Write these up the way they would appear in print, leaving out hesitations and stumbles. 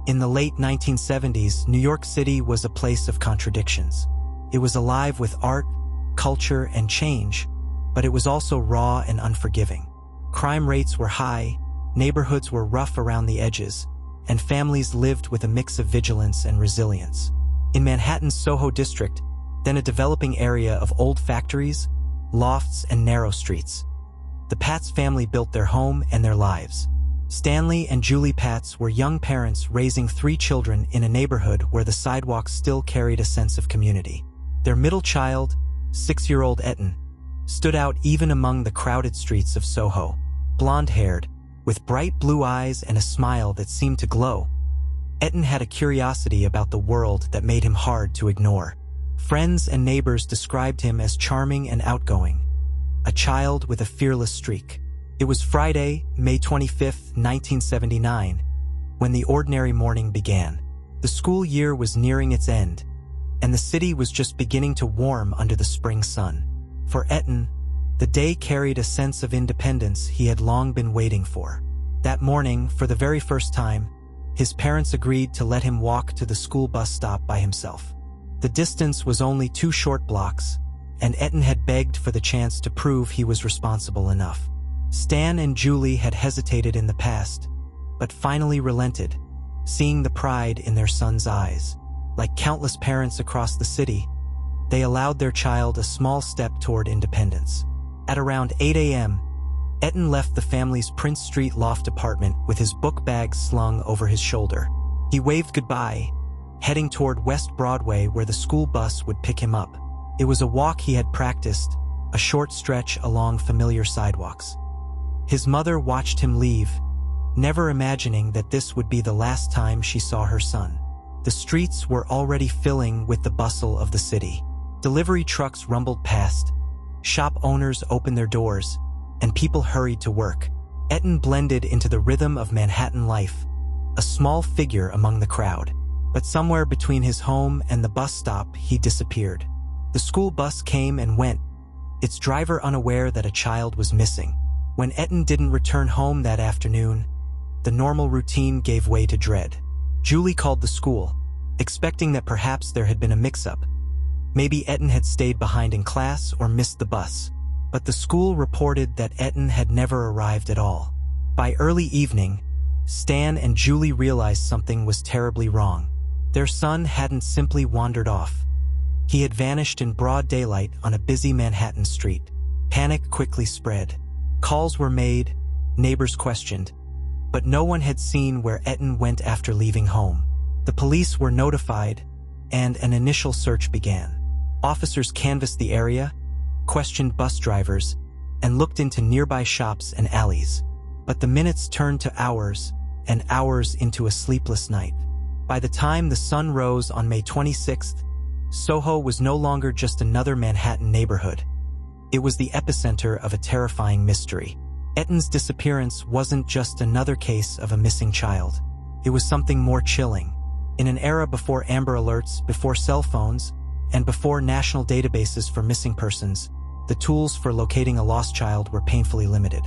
In the late 1970s, New York City was a place of contradictions. It was alive with art, culture, and change, but it was also raw and unforgiving. Crime rates were high, neighborhoods were rough around the edges, and families lived with a mix of vigilance and resilience. In Manhattan's SoHo district, then a developing area of old factories, lofts, and narrow streets, the Patz family built their home and their lives. Stanley and Julie Patz were young parents raising 3 children in a neighborhood where the sidewalks still carried a sense of community. Their middle child, 6-year-old Etan, stood out even among the crowded streets of SoHo. Blonde-haired, with bright blue eyes and a smile that seemed to glow, Etan had a curiosity about the world that made him hard to ignore. Friends and neighbors described him as charming and outgoing, a child with a fearless streak. It was Friday, May 25, 1979, when the ordinary morning began. The school year was nearing its end, and the city was just beginning to warm under the spring sun. For Etan, the day carried a sense of independence he had long been waiting for. That morning, for the very first time, his parents agreed to let him walk to the school bus stop by himself. The distance was only 2 short blocks, and Etan had begged for the chance to prove he was responsible enough. Stan and Julie had hesitated in the past, but finally relented, seeing the pride in their son's eyes. Like countless parents across the city, they allowed their child a small step toward independence. At around 8 a.m., Etan left the family's Prince Street loft apartment with his book bag slung over his shoulder. He waved goodbye, heading toward West Broadway where the school bus would pick him up. It was a walk he had practiced, a short stretch along familiar sidewalks. His mother watched him leave, never imagining that this would be the last time she saw her son. The streets were already filling with the bustle of the city. Delivery trucks rumbled past, shop owners opened their doors, and people hurried to work. Etan blended into the rhythm of Manhattan life, a small figure among the crowd. But somewhere between his home and the bus stop, he disappeared. The school bus came and went, its driver unaware that a child was missing. When Etan didn't return home that afternoon, the normal routine gave way to dread. Julie called the school, expecting that perhaps there had been a mix-up. Maybe Etan had stayed behind in class or missed the bus. But the school reported that Etan had never arrived at all. By early evening, Stan and Julie realized something was terribly wrong. Their son hadn't simply wandered off. He had vanished in broad daylight on a busy Manhattan street. Panic quickly spread. Calls were made, neighbors questioned, but no one had seen where Etan went after leaving home. The police were notified, and an initial search began. Officers canvassed the area, questioned bus drivers, and looked into nearby shops and alleys. But the minutes turned to hours, and hours into a sleepless night. By the time the sun rose on May 26th, SoHo was no longer just another Manhattan neighborhood. It was the epicenter of a terrifying mystery. Etan's disappearance wasn't just another case of a missing child. It was something more chilling. In an era before Amber Alerts, before cell phones, and before national databases for missing persons, the tools for locating a lost child were painfully limited.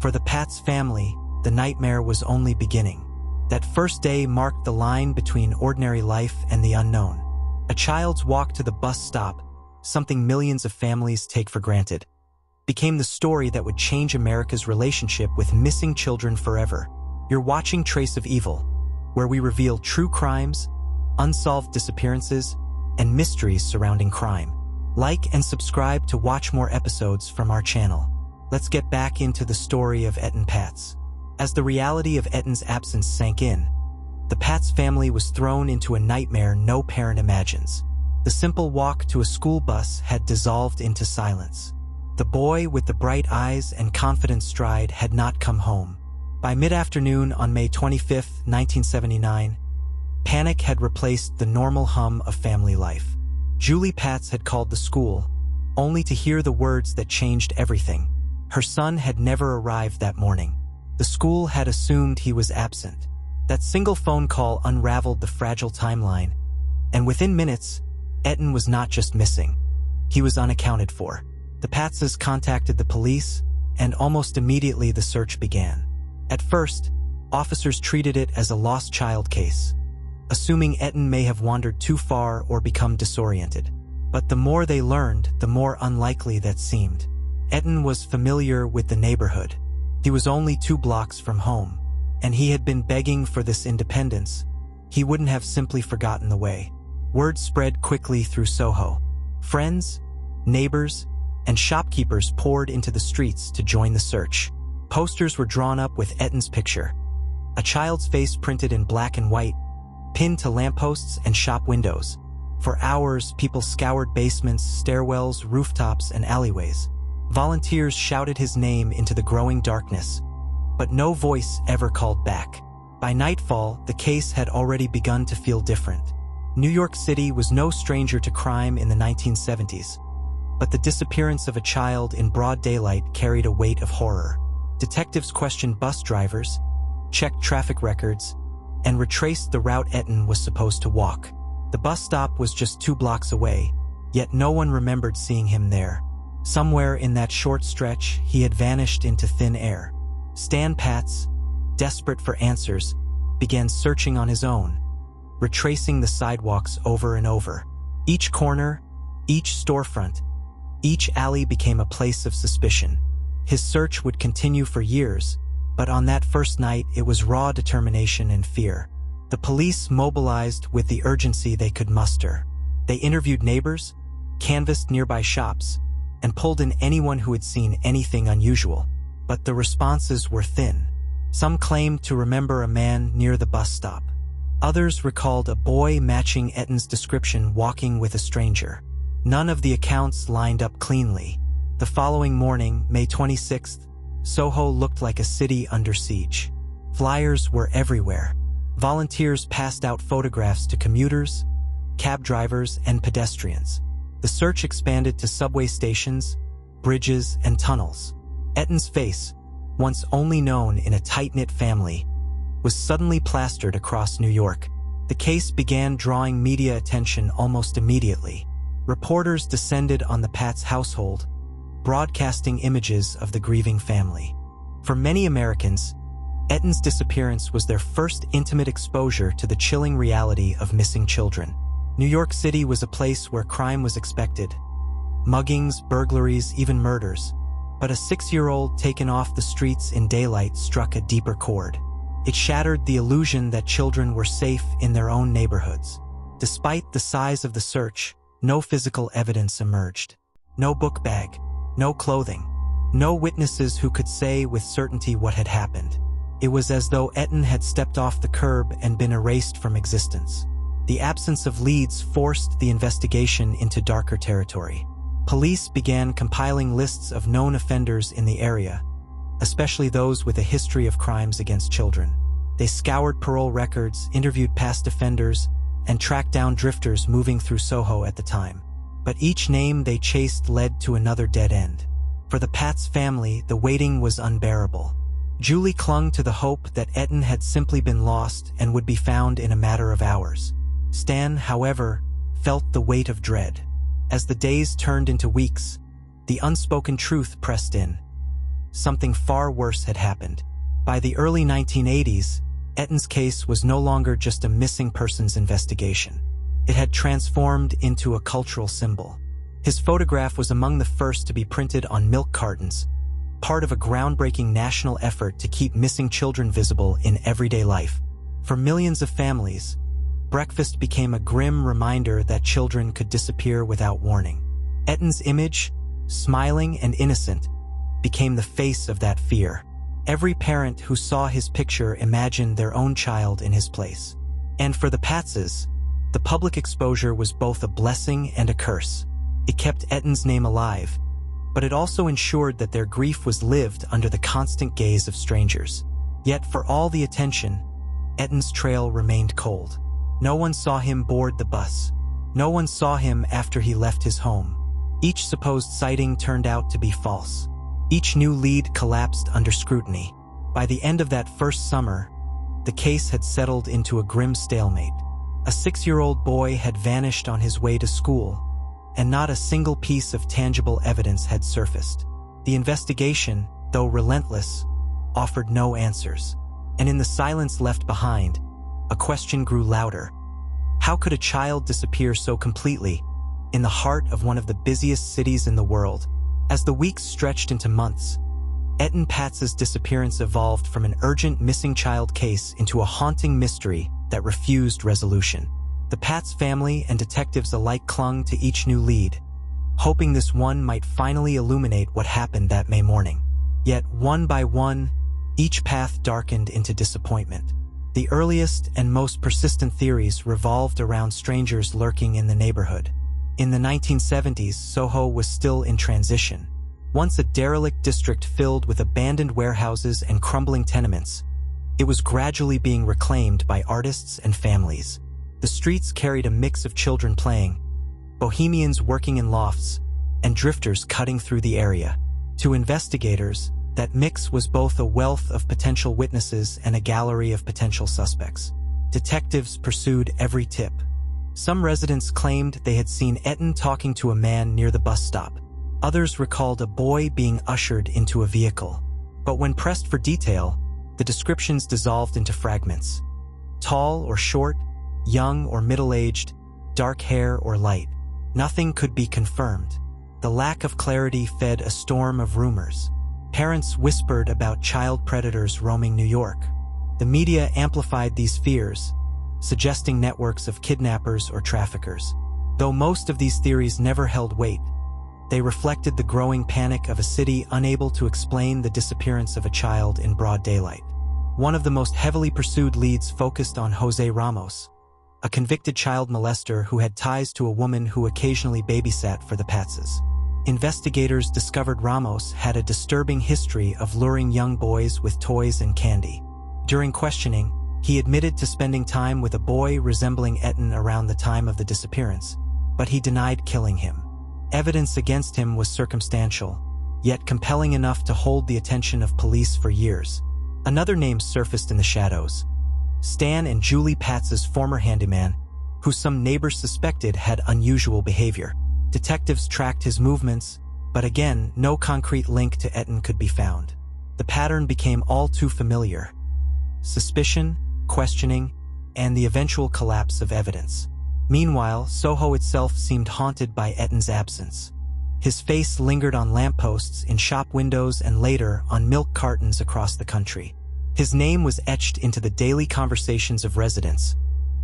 For the Patz family, the nightmare was only beginning. That first day marked the line between ordinary life and the unknown. A child's walk to the bus stop, something millions of families take for granted, became the story that would change America's relationship with missing children forever. You're watching Trace of Evil, where we reveal true crimes, unsolved disappearances, and mysteries surrounding crime. Like and subscribe to watch more episodes from our channel. Let's get back into the story of Etan Patz. As the reality of Etan's absence sank in, the Patz family was thrown into a nightmare no parent imagines. The simple walk to a school bus had dissolved into silence. The boy with the bright eyes and confident stride had not come home. By mid-afternoon on May 25, 1979, panic had replaced the normal hum of family life. Julie Patz had called the school, only to hear the words that changed everything. Her son had never arrived that morning. The school had assumed he was absent. That single phone call unraveled the fragile timeline, and within minutes, Etan was not just missing. He was unaccounted for. The Patzes contacted the police, and almost immediately the search began. At first, officers treated it as a lost child case. assuming Etan may have wandered too far or become disoriented. But the more they learned, the more unlikely that seemed. Etan was familiar with the neighborhood. He was only 2 blocks from home, and he had been begging for this independence. He wouldn't have simply forgotten the way. Word spread quickly through SoHo. Friends, neighbors, and shopkeepers poured into the streets to join the search. Posters were drawn up with Etan's picture, a child's face printed in black and white, pinned to lampposts and shop windows. For hours, people scoured basements, stairwells, rooftops, and alleyways. Volunteers shouted his name into the growing darkness, but no voice ever called back. By nightfall, the case had already begun to feel different. New York City was no stranger to crime in the 1970s, but the disappearance of a child in broad daylight carried a weight of horror. Detectives questioned bus drivers, checked traffic records, and retraced the route Etan was supposed to walk. The bus stop was just 2 blocks away, yet no one remembered seeing him there. Somewhere in that short stretch, he had vanished into thin air. Etan Patz, desperate for answers, began searching on his own, retracing the sidewalks over and over. Each corner, each storefront, each alley became a place of suspicion. His search would continue for years, but on that first night it was raw determination and fear. The police mobilized with the urgency they could muster. They interviewed neighbors, canvassed nearby shops, and pulled in anyone who had seen anything unusual. But the responses were thin. Some claimed to remember a man near the bus stop. Others recalled a boy matching Etan's description walking with a stranger. None of the accounts lined up cleanly. The following morning, May 26th, SoHo looked like a city under siege. Flyers were everywhere. Volunteers passed out photographs to commuters, cab drivers, and pedestrians. The search expanded to subway stations, bridges, and tunnels. Etan's face, once only known in a tight-knit family, was suddenly plastered across New York. The case began drawing media attention almost immediately. Reporters descended on the Patz household, broadcasting images of the grieving family. For many Americans, Etan's disappearance was their first intimate exposure to the chilling reality of missing children. New York City was a place where crime was expected. Muggings, burglaries, even murders. But a 6-year-old taken off the streets in daylight struck a deeper chord. It shattered the illusion that children were safe in their own neighborhoods. Despite the size of the search, no physical evidence emerged. No book bag, no clothing, no witnesses who could say with certainty what had happened. It was as though Etan had stepped off the curb and been erased from existence. The absence of leads forced the investigation into darker territory. Police began compiling lists of known offenders in the area, especially those with a history of crimes against children. They scoured parole records, interviewed past offenders, and tracked down drifters moving through SoHo at the time. But each name they chased led to another dead end. For the Patz family, the waiting was unbearable. Julie clung to the hope that Etan had simply been lost and would be found in a matter of hours. Stan, however, felt the weight of dread. As the days turned into weeks, the unspoken truth pressed in. Something far worse had happened. By the early 1980s, Etan's case was no longer just a missing persons investigation. It had transformed into a cultural symbol. His photograph was among the first to be printed on milk cartons, part of a groundbreaking national effort to keep missing children visible in everyday life. For millions of families, breakfast became a grim reminder that children could disappear without warning. Etan's image, smiling and innocent, became the face of that fear. Every parent who saw his picture imagined their own child in his place. And for the Patzes, the public exposure was both a blessing and a curse. It kept Etan's name alive, but it also ensured that their grief was lived under the constant gaze of strangers. Yet for all the attention, Etan's trail remained cold. No one saw him board the bus. No one saw him after he left his home. Each supposed sighting turned out to be false. Each new lead collapsed under scrutiny. By the end of that first summer, the case had settled into a grim stalemate. A 6-year-old boy had vanished on his way to school, and not a single piece of tangible evidence had surfaced. The investigation, though relentless, offered no answers. And in the silence left behind, a question grew louder. How could a child disappear so completely, in the heart of one of the busiest cities in the world? As the weeks stretched into months, Etan Patz's disappearance evolved from an urgent missing child case into a haunting mystery that refused resolution. The Patz family and detectives alike clung to each new lead, hoping this one might finally illuminate what happened that May morning. Yet, one by one, each path darkened into disappointment. The earliest and most persistent theories revolved around strangers lurking in the neighborhood. In the 1970s, SoHo was still in transition. Once a derelict district filled with abandoned warehouses and crumbling tenements, it was gradually being reclaimed by artists and families. The streets carried a mix of children playing, bohemians working in lofts, and drifters cutting through the area. To investigators, that mix was both a wealth of potential witnesses and a gallery of potential suspects. Detectives pursued every tip. Some residents claimed they had seen Etan talking to a man near the bus stop. Others recalled a boy being ushered into a vehicle. But when pressed for detail, the descriptions dissolved into fragments. Tall or short, young or middle-aged, dark hair or light. Nothing could be confirmed. The lack of clarity fed a storm of rumors. Parents whispered about child predators roaming New York. The media amplified these fears, suggesting networks of kidnappers or traffickers. Though most of these theories never held weight, they reflected the growing panic of a city unable to explain the disappearance of a child in broad daylight. One of the most heavily pursued leads focused on Jose Ramos, a convicted child molester who had ties to a woman who occasionally babysat for the Patzes. Investigators discovered Ramos had a disturbing history of luring young boys with toys and candy. During questioning, he admitted to spending time with a boy resembling Etan around the time of the disappearance, but he denied killing him. Evidence against him was circumstantial, yet compelling enough to hold the attention of police for years. Another name surfaced in the shadows: Stan and Julie Patz's former handyman, who some neighbors suspected had unusual behavior. Detectives tracked his movements, but again, no concrete link to Etan could be found. The pattern became all too familiar: suspicion, questioning, and the eventual collapse of evidence. Meanwhile, SoHo itself seemed haunted by Etan's absence. His face lingered on lampposts, in shop windows, and later on milk cartons across the country. His name was etched into the daily conversations of residents,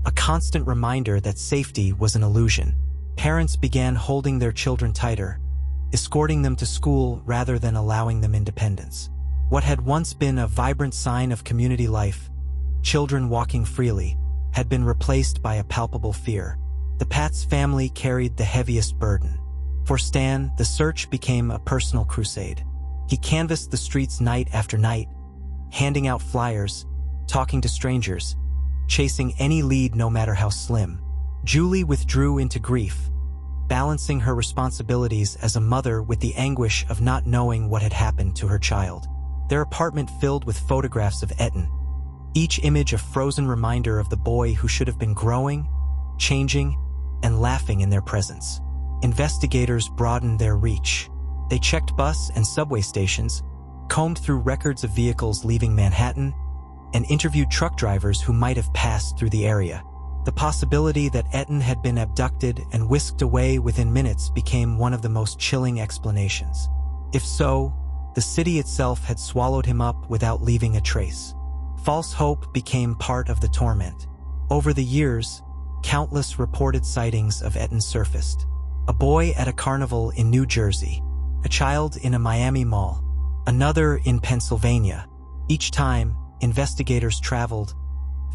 a constant reminder that safety was an illusion. Parents began holding their children tighter, escorting them to school rather than allowing them independence. What had once been a vibrant sign of community life, children walking freely, had been replaced by a palpable fear. The Patz family carried the heaviest burden. For Stan, the search became a personal crusade. He canvassed the streets night after night, handing out flyers, talking to strangers, chasing any lead no matter how slim. Julie withdrew into grief, balancing her responsibilities as a mother with the anguish of not knowing what had happened to her child. Their apartment filled with photographs of Etan, each image a frozen reminder of the boy who should have been growing, changing, and laughing in their presence. Investigators broadened their reach. They checked bus and subway stations, combed through records of vehicles leaving Manhattan, and interviewed truck drivers who might have passed through the area. The possibility that Etan had been abducted and whisked away within minutes became one of the most chilling explanations. If so, the city itself had swallowed him up without leaving a trace. False hope became part of the torment. Over the years, countless reported sightings of Etan surfaced. A boy at a carnival in New Jersey, a child in a Miami mall, another in Pennsylvania. Each time, investigators traveled,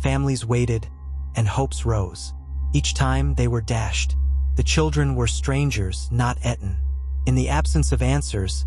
families waited, and hopes rose. Each time they were dashed. The children were strangers, not Etan. In the absence of answers,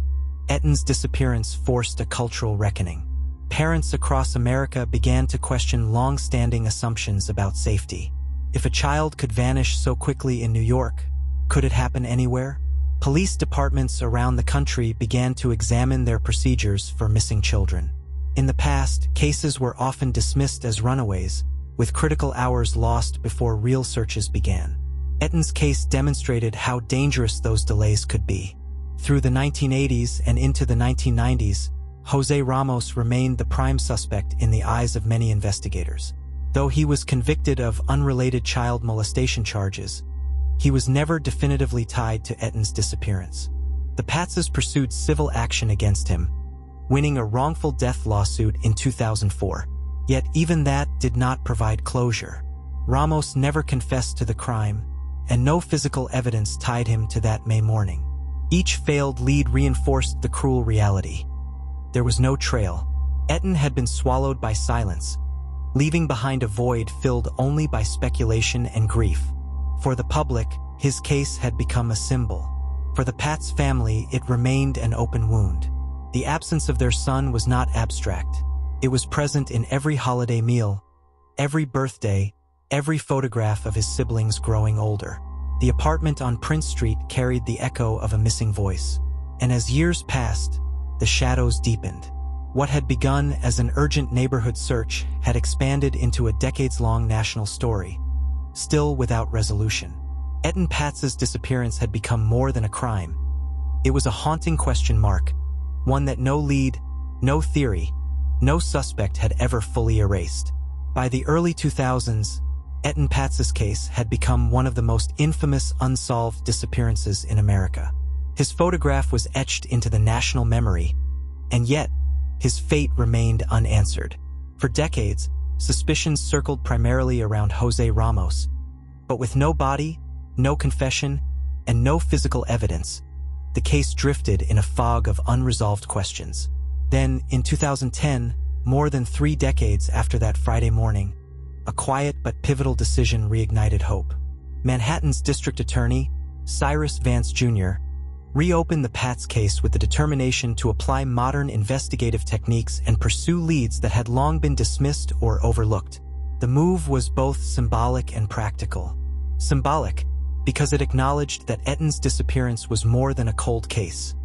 Etan's disappearance forced a cultural reckoning. Parents across America began to question long-standing assumptions about safety. If a child could vanish so quickly in New York, could it happen anywhere? Police departments around the country began to examine their procedures for missing children. In the past, cases were often dismissed as runaways, with critical hours lost before real searches began. Etan's case demonstrated how dangerous those delays could be. Through the 1980s and into the 1990s, Jose Ramos remained the prime suspect in the eyes of many investigators. Though he was convicted of unrelated child molestation charges, he was never definitively tied to Etan's disappearance. The Patzes pursued civil action against him, winning a wrongful death lawsuit in 2004. Yet even that did not provide closure. Ramos never confessed to the crime, and no physical evidence tied him to that May morning. Each failed lead reinforced the cruel reality. There was no trail. Etan had been swallowed by silence, leaving behind a void filled only by speculation and grief. For the public, his case had become a symbol. For the Patz family, it remained an open wound. The absence of their son was not abstract. It was present in every holiday meal, every birthday, every photograph of his siblings growing older. The apartment on Prince Street carried the echo of a missing voice. And as years passed, the shadows deepened. What had begun as an urgent neighborhood search had expanded into a decades-long national story, still without resolution. Etan Patz's disappearance had become more than a crime. It was a haunting question mark, one that no lead, no theory, no suspect had ever fully erased. By the early 2000s, Etan Patz's case had become one of the most infamous unsolved disappearances in America. His photograph was etched into the national memory, and yet, his fate remained unanswered. For decades, suspicions circled primarily around Jose Ramos, but with no body, no confession, and no physical evidence, the case drifted in a fog of unresolved questions. Then, in 2010, more than 3 decades after that Friday morning, a quiet but pivotal decision reignited hope. Manhattan's district attorney, Cyrus Vance Jr., reopened the Patz case with the determination to apply modern investigative techniques and pursue leads that had long been dismissed or overlooked. The move was both symbolic and practical. Symbolic, because it acknowledged that Etan's disappearance was more than a cold case.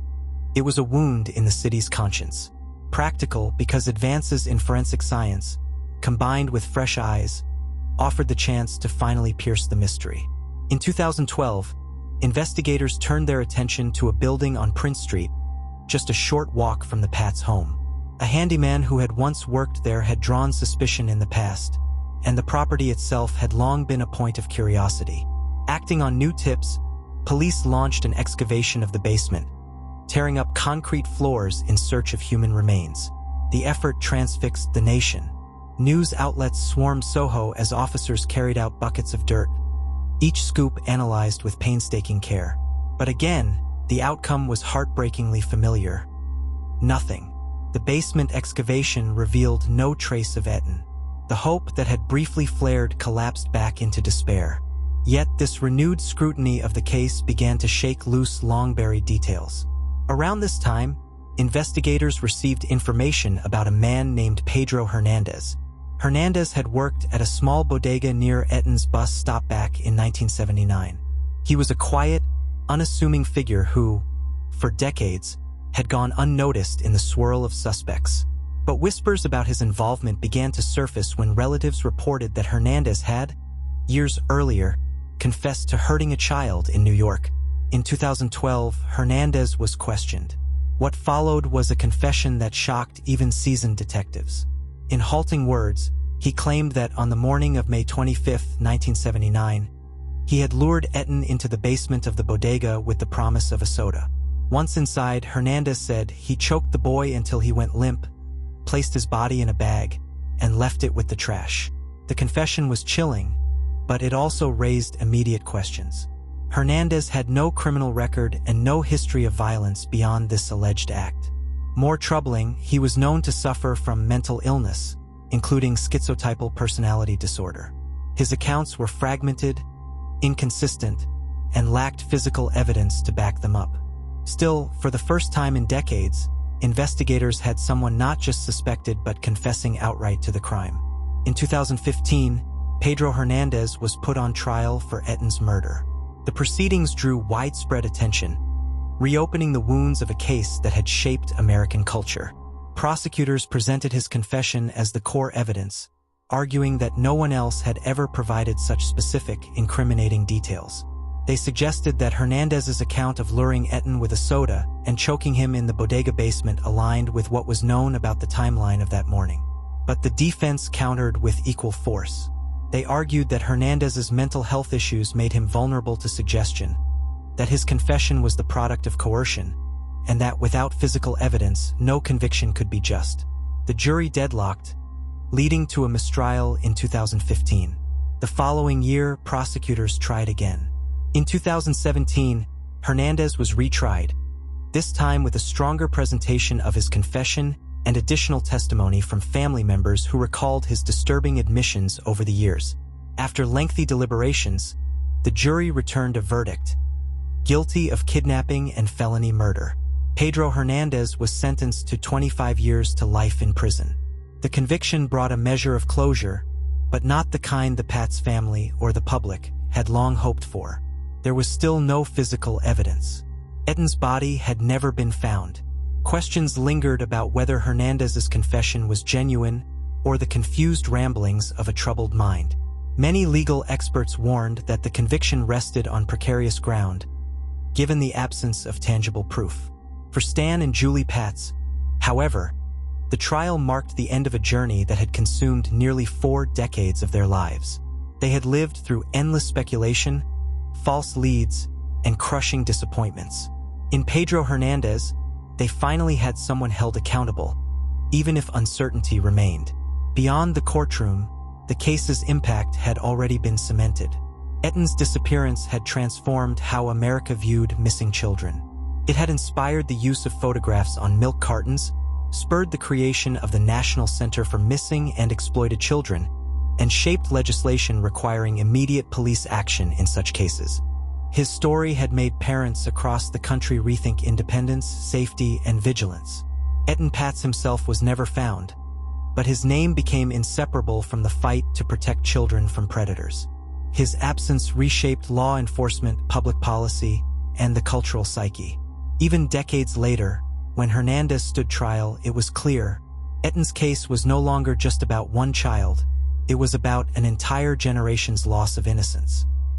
It was a wound in the city's conscience. Practical, because advances in forensic science, combined with fresh eyes, offered the chance to finally pierce the mystery. In 2012, investigators turned their attention to a building on Prince Street, just a short walk from the Patz home. A handyman who had once worked there had drawn suspicion in the past, and the property itself had long been a point of curiosity. Acting on new tips, police launched an excavation of the basement, tearing up concrete floors in search of human remains. The effort transfixed the nation. News outlets swarmed SoHo as officers carried out buckets of dirt, each scoop analyzed with painstaking care. But again, the outcome was heartbreakingly familiar. Nothing. The basement excavation revealed no trace of Etan. The hope that had briefly flared collapsed back into despair. Yet this renewed scrutiny of the case began to shake loose long-buried details. Around this time, investigators received information about a man named Pedro Hernandez. Hernandez had worked at a small bodega near Etan's bus stop back in 1979. He was a quiet, unassuming figure who, for decades, had gone unnoticed in the swirl of suspects. But whispers about his involvement began to surface when relatives reported that Hernandez had, years earlier, confessed to hurting a child in New York. In 2012, Hernandez was questioned. What followed was a confession that shocked even seasoned detectives. In halting words, he claimed that on the morning of May 25, 1979, he had lured Etan into the basement of the bodega with the promise of a soda. Once inside, Hernandez said he choked the boy until he went limp, placed his body in a bag, and left it with the trash. The confession was chilling, but it also raised immediate questions. Hernandez had no criminal record and no history of violence beyond this alleged act. More troubling, he was known to suffer from mental illness, including schizotypal personality disorder. His accounts were fragmented, inconsistent, and lacked physical evidence to back them up. Still, for the first time in decades, investigators had someone not just suspected but confessing outright to the crime. In 2015, Pedro Hernandez was put on trial for Etan's murder. The proceedings drew widespread attention, reopening the wounds of a case that had shaped American culture. Prosecutors presented his confession as the core evidence, arguing that no one else had ever provided such specific, incriminating details. They suggested that Hernandez's account of luring Etan with a soda and choking him in the bodega basement aligned with what was known about the timeline of that morning. But the defense countered with equal force. They argued that Hernandez's mental health issues made him vulnerable to suggestion, that his confession was the product of coercion, and that without physical evidence, no conviction could be just. The jury deadlocked, leading to a mistrial in 2015. The following year, prosecutors tried again. In 2017, Hernandez was retried, this time with a stronger presentation of his confession and additional testimony from family members who recalled his disturbing admissions over the years. After lengthy deliberations, the jury returned a verdict: guilty of kidnapping and felony murder. Pedro Hernandez was sentenced to 25 years to life in prison. The conviction brought a measure of closure, but not the kind the Patz family or the public had long hoped for. There was still no physical evidence. Etan's body had never been found. Questions lingered about whether Hernandez's confession was genuine or the confused ramblings of a troubled mind. Many legal experts warned that the conviction rested on precarious ground, given the absence of tangible proof. For Stan and Julie Patz, however, the trial marked the end of a journey that had consumed nearly 4 decades of their lives. They had lived through endless speculation, false leads, and crushing disappointments. In Pedro Hernandez, they finally had someone held accountable, even if uncertainty remained. Beyond the courtroom, the case's impact had already been cemented. Etan's disappearance had transformed how America viewed missing children. It had inspired the use of photographs on milk cartons, spurred the creation of the National Center for Missing and Exploited Children, and shaped legislation requiring immediate police action in such cases. His story had made parents across the country rethink independence, safety, and vigilance. Etan Patz himself was never found, but his name became inseparable from the fight to protect children from predators. His absence reshaped law enforcement, public policy, and the cultural psyche. Even decades later, when Hernandez stood trial, it was clear Etan's case was no longer just about one child. It was about an entire generation's loss of innocence.